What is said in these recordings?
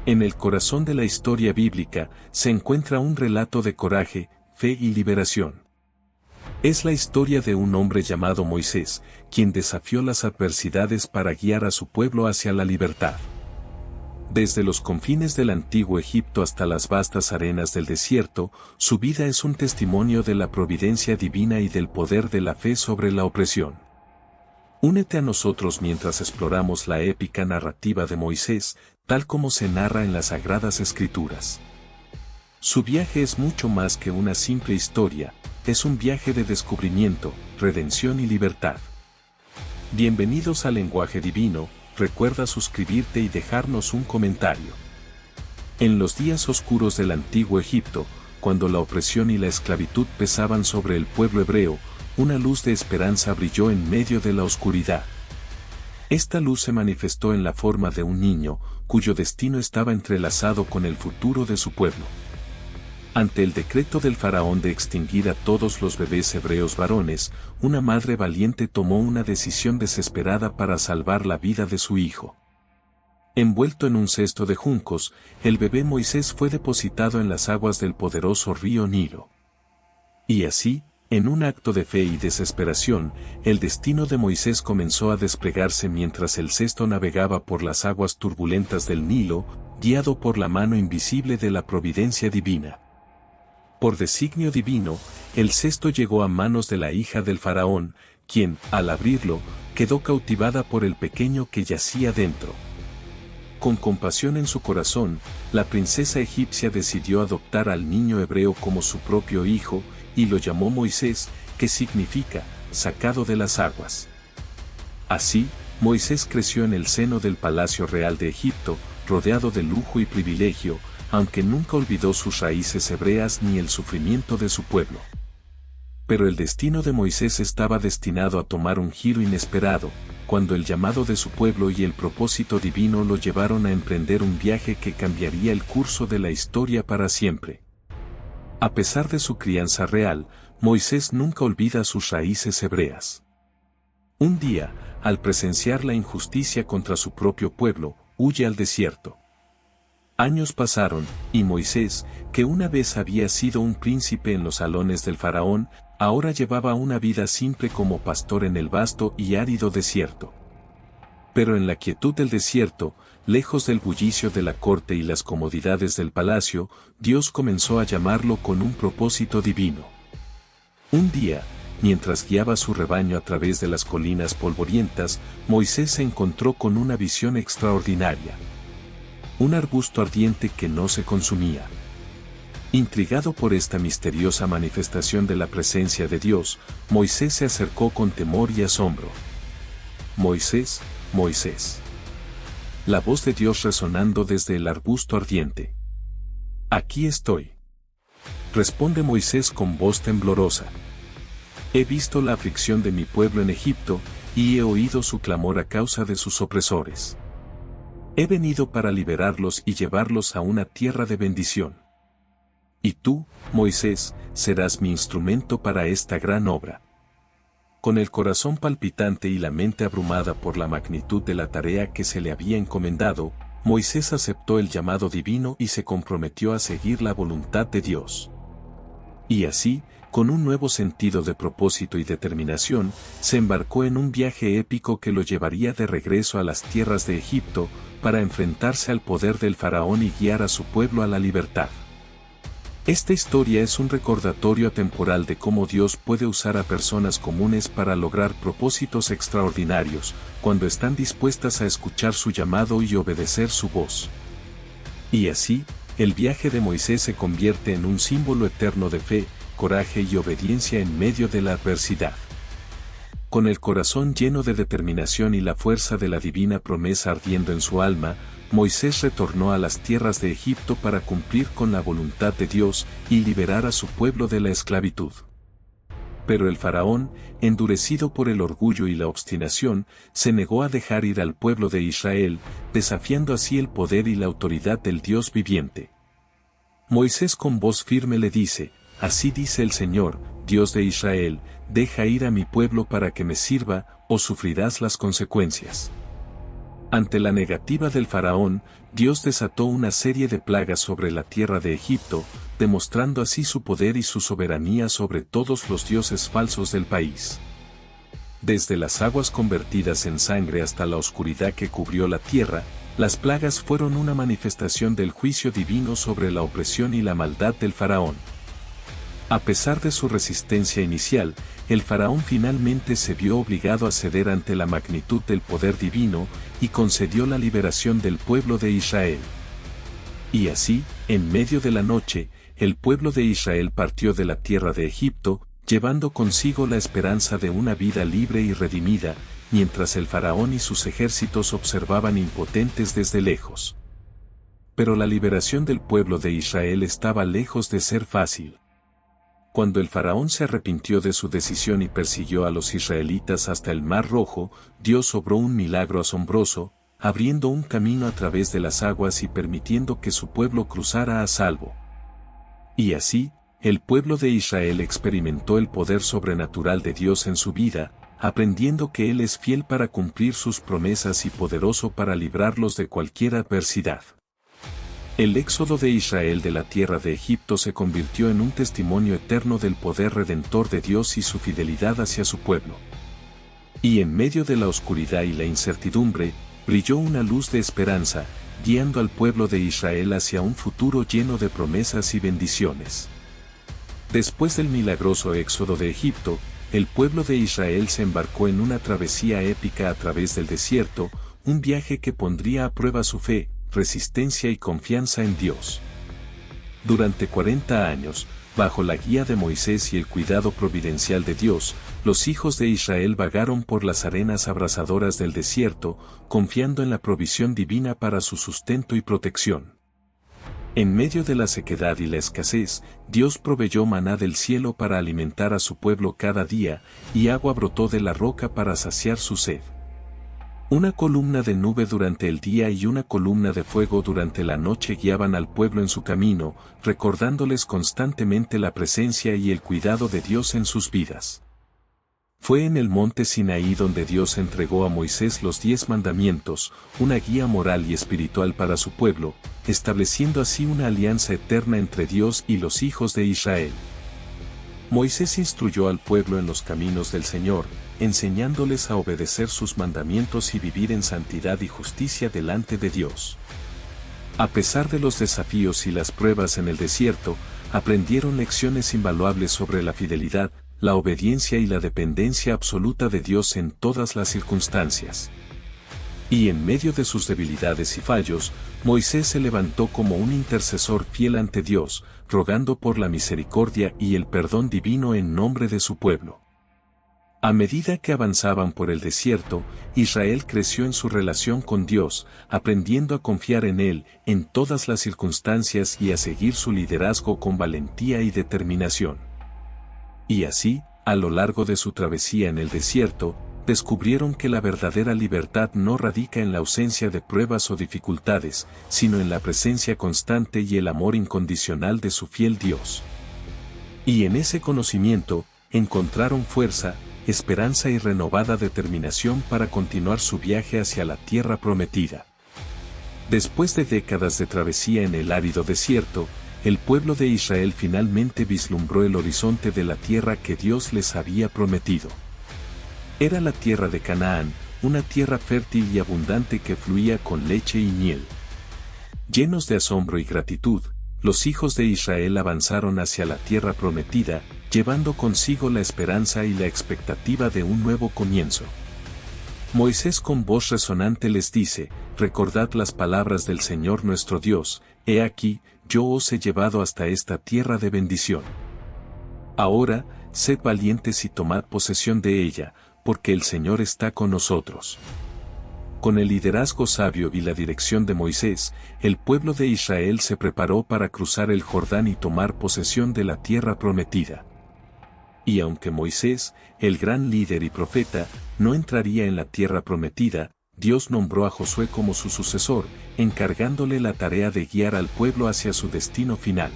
En el corazón de la historia bíblica se encuentra un relato de coraje, fe y liberación. Es la historia de un hombre llamado Moisés, quien desafió las adversidades para guiar a su pueblo hacia la libertad. Desde los confines del antiguo Egipto hasta las vastas arenas del desierto, su vida es un testimonio de la providencia divina y del poder de la fe sobre la opresión. Únete a nosotros mientras exploramos la épica narrativa de Moisés, tal como se narra en las Sagradas Escrituras. Su viaje es mucho más que una simple historia, es un viaje de descubrimiento, redención y libertad. Bienvenidos al Lenguaje Divino, recuerda suscribirte y dejarnos un comentario. En los días oscuros del antiguo Egipto, cuando la opresión y la esclavitud pesaban sobre el pueblo hebreo, una luz de esperanza brilló en medio de la oscuridad. Esta luz se manifestó en la forma de un niño, cuyo destino estaba entrelazado con el futuro de su pueblo. Ante el decreto del faraón de extinguir a todos los bebés hebreos varones, una madre valiente tomó una decisión desesperada para salvar la vida de su hijo. Envuelto en un cesto de juncos, el bebé Moisés fue depositado en las aguas del poderoso río Nilo. Y así, en un acto de fe y desesperación, el destino de Moisés comenzó a desplegarse mientras el cesto navegaba por las aguas turbulentas del Nilo, guiado por la mano invisible de la providencia divina. Por designio divino, el cesto llegó a manos de la hija del faraón, quien, al abrirlo, quedó cautivada por el pequeño que yacía dentro. Con compasión en su corazón, la princesa egipcia decidió adoptar al niño hebreo como su propio hijo, y lo llamó Moisés, que significa, sacado de las aguas. Así, Moisés creció en el seno del palacio real de Egipto, rodeado de lujo y privilegio, aunque nunca olvidó sus raíces hebreas ni el sufrimiento de su pueblo. Pero el destino de Moisés estaba destinado a tomar un giro inesperado, cuando el llamado de su pueblo y el propósito divino lo llevaron a emprender un viaje que cambiaría el curso de la historia para siempre. A pesar de su crianza real, Moisés nunca olvida sus raíces hebreas. Un día, al presenciar la injusticia contra su propio pueblo, huye al desierto. Años pasaron, y Moisés, que una vez había sido un príncipe en los salones del faraón, ahora llevaba una vida simple como pastor en el vasto y árido desierto. Pero en la quietud del desierto, lejos del bullicio de la corte y las comodidades del palacio, Dios comenzó a llamarlo con un propósito divino. Un día, mientras guiaba su rebaño a través de las colinas polvorientas, Moisés se encontró con una visión extraordinaria. Un arbusto ardiente que no se consumía. Intrigado por esta misteriosa manifestación de la presencia de Dios, Moisés se acercó con temor y asombro. Moisés, Moisés. La voz de Dios resonando desde el arbusto ardiente. Aquí estoy. Responde Moisés con voz temblorosa. He visto la aflicción de mi pueblo en Egipto, y he oído su clamor a causa de sus opresores. He venido para liberarlos y llevarlos a una tierra de bendición. Y tú, Moisés, serás mi instrumento para esta gran obra. Con el corazón palpitante y la mente abrumada por la magnitud de la tarea que se le había encomendado, Moisés aceptó el llamado divino y se comprometió a seguir la voluntad de Dios. Y así, con un nuevo sentido de propósito y determinación, se embarcó en un viaje épico que lo llevaría de regreso a las tierras de Egipto, para enfrentarse al poder del faraón y guiar a su pueblo a la libertad. Esta historia es un recordatorio atemporal de cómo Dios puede usar a personas comunes para lograr propósitos extraordinarios, cuando están dispuestas a escuchar su llamado y obedecer su voz. Y así, el viaje de Moisés se convierte en un símbolo eterno de fe, coraje y obediencia en medio de la adversidad. Con el corazón lleno de determinación y la fuerza de la divina promesa ardiendo en su alma, Moisés retornó a las tierras de Egipto para cumplir con la voluntad de Dios y liberar a su pueblo de la esclavitud. Pero el faraón, endurecido por el orgullo y la obstinación, se negó a dejar ir al pueblo de Israel, desafiando así el poder y la autoridad del Dios viviente. Moisés con voz firme le dice: Así dice el Señor, Dios de Israel, deja ir a mi pueblo para que me sirva, o sufrirás las consecuencias. Ante la negativa del faraón, Dios desató una serie de plagas sobre la tierra de Egipto, demostrando así su poder y su soberanía sobre todos los dioses falsos del país. Desde las aguas convertidas en sangre hasta la oscuridad que cubrió la tierra, las plagas fueron una manifestación del juicio divino sobre la opresión y la maldad del faraón. A pesar de su resistencia inicial, el faraón finalmente se vio obligado a ceder ante la magnitud del poder divino y concedió la liberación del pueblo de Israel. Y así, en medio de la noche, el pueblo de Israel partió de la tierra de Egipto, llevando consigo la esperanza de una vida libre y redimida, mientras el faraón y sus ejércitos observaban impotentes desde lejos. Pero la liberación del pueblo de Israel estaba lejos de ser fácil. Cuando el faraón se arrepintió de su decisión y persiguió a los israelitas hasta el Mar Rojo, Dios obró un milagro asombroso, abriendo un camino a través de las aguas y permitiendo que su pueblo cruzara a salvo. Y así, el pueblo de Israel experimentó el poder sobrenatural de Dios en su vida, aprendiendo que Él es fiel para cumplir sus promesas y poderoso para librarlos de cualquier adversidad. El éxodo de Israel de la tierra de Egipto se convirtió en un testimonio eterno del poder redentor de Dios y su fidelidad hacia su pueblo. Y en medio de la oscuridad y la incertidumbre, brilló una luz de esperanza, guiando al pueblo de Israel hacia un futuro lleno de promesas y bendiciones. Después del milagroso éxodo de Egipto, el pueblo de Israel se embarcó en una travesía épica a través del desierto, un viaje que pondría a prueba su fe, resistencia y confianza en Dios. Durante 40 años, bajo la guía de Moisés y el cuidado providencial de Dios, los hijos de Israel vagaron por las arenas abrasadoras del desierto, confiando en la provisión divina para su sustento y protección. En medio de la sequedad y la escasez, Dios proveyó maná del cielo para alimentar a su pueblo cada día, y agua brotó de la roca para saciar su sed. Una columna de nube durante el día y una columna de fuego durante la noche guiaban al pueblo en su camino, recordándoles constantemente la presencia y el cuidado de Dios en sus vidas. Fue en el monte Sinaí donde Dios entregó a Moisés los 10 mandamientos, una guía moral y espiritual para su pueblo, estableciendo así una alianza eterna entre Dios y los hijos de Israel. Moisés instruyó al pueblo en los caminos del Señor, enseñándoles a obedecer sus mandamientos y vivir en santidad y justicia delante de Dios. A pesar de los desafíos y las pruebas en el desierto, aprendieron lecciones invaluables sobre la fidelidad, la obediencia y la dependencia absoluta de Dios en todas las circunstancias. Y en medio de sus debilidades y fallos, Moisés se levantó como un intercesor fiel ante Dios, rogando por la misericordia y el perdón divino en nombre de su pueblo. A medida que avanzaban por el desierto, Israel creció en su relación con Dios, aprendiendo a confiar en Él en todas las circunstancias y a seguir su liderazgo con valentía y determinación. Y así, a lo largo de su travesía en el desierto, descubrieron que la verdadera libertad no radica en la ausencia de pruebas o dificultades, sino en la presencia constante y el amor incondicional de su fiel Dios. Y en ese conocimiento, encontraron fuerza, esperanza y renovada determinación para continuar su viaje hacia la tierra prometida. Después de décadas de travesía en el árido desierto, el pueblo de Israel finalmente vislumbró el horizonte de la tierra que Dios les había prometido. Era la tierra de Canaán, una tierra fértil y abundante que fluía con leche y miel. Llenos de asombro y gratitud, los hijos de Israel avanzaron hacia la tierra prometida, llevando consigo la esperanza y la expectativa de un nuevo comienzo. Moisés con voz resonante les dice: recordad las palabras del Señor nuestro Dios, he aquí, yo os he llevado hasta esta tierra de bendición. Ahora, sed valientes y tomad posesión de ella, porque el Señor está con nosotros. Con el liderazgo sabio y la dirección de Moisés, el pueblo de Israel se preparó para cruzar el Jordán y tomar posesión de la tierra prometida. Y aunque Moisés, el gran líder y profeta, no entraría en la tierra prometida, Dios nombró a Josué como su sucesor, encargándole la tarea de guiar al pueblo hacia su destino final.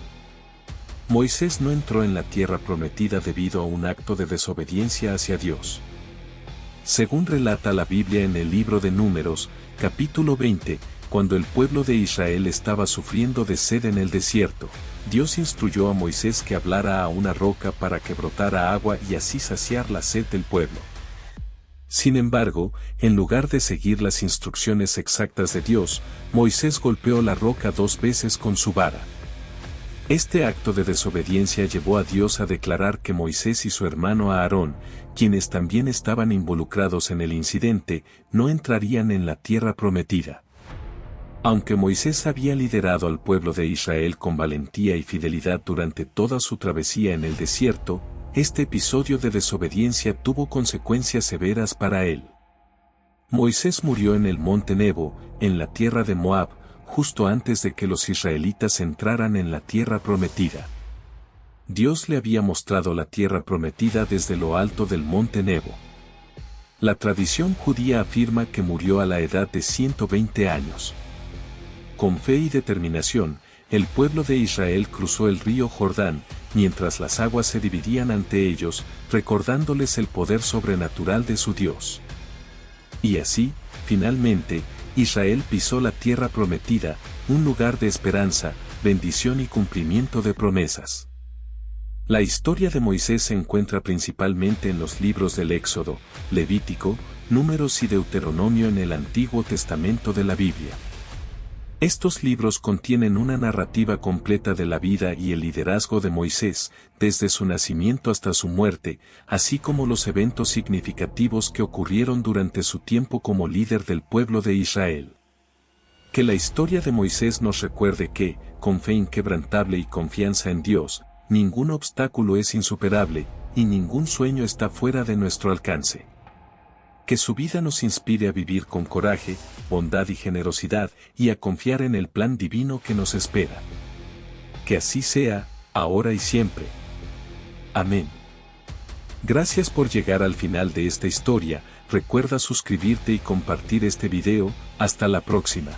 Moisés no entró en la tierra prometida debido a un acto de desobediencia hacia Dios. Según relata la Biblia en el libro de Números, capítulo 20, cuando el pueblo de Israel estaba sufriendo de sed en el desierto, Dios instruyó a Moisés que hablara a una roca para que brotara agua y así saciar la sed del pueblo. Sin embargo, en lugar de seguir las instrucciones exactas de Dios, Moisés golpeó la roca 2 veces con su vara. Este acto de desobediencia llevó a Dios a declarar que Moisés y su hermano Aarón, quienes también estaban involucrados en el incidente, no entrarían en la tierra prometida. Aunque Moisés había liderado al pueblo de Israel con valentía y fidelidad durante toda su travesía en el desierto, este episodio de desobediencia tuvo consecuencias severas para él. Moisés murió en el monte Nebo, en la tierra de Moab, justo antes de que los israelitas entraran en la tierra prometida. Dios le había mostrado la tierra prometida desde lo alto del monte Nebo. La tradición judía afirma que murió a la edad de 120 años. Con fe y determinación, el pueblo de Israel cruzó el río Jordán, mientras las aguas se dividían ante ellos, recordándoles el poder sobrenatural de su Dios. Y así, finalmente, Israel pisó la tierra prometida, un lugar de esperanza, bendición y cumplimiento de promesas. La historia de Moisés se encuentra principalmente en los libros del Éxodo, Levítico, Números y Deuteronomio en el Antiguo Testamento de la Biblia. Estos libros contienen una narrativa completa de la vida y el liderazgo de Moisés, desde su nacimiento hasta su muerte, así como los eventos significativos que ocurrieron durante su tiempo como líder del pueblo de Israel. Que la historia de Moisés nos recuerde que, con fe inquebrantable y confianza en Dios, ningún obstáculo es insuperable, y ningún sueño está fuera de nuestro alcance. Que su vida nos inspire a vivir con coraje, bondad y generosidad, y a confiar en el plan divino que nos espera. Que así sea, ahora y siempre. Amén. Gracias por llegar al final de esta historia, recuerda suscribirte y compartir este video, hasta la próxima.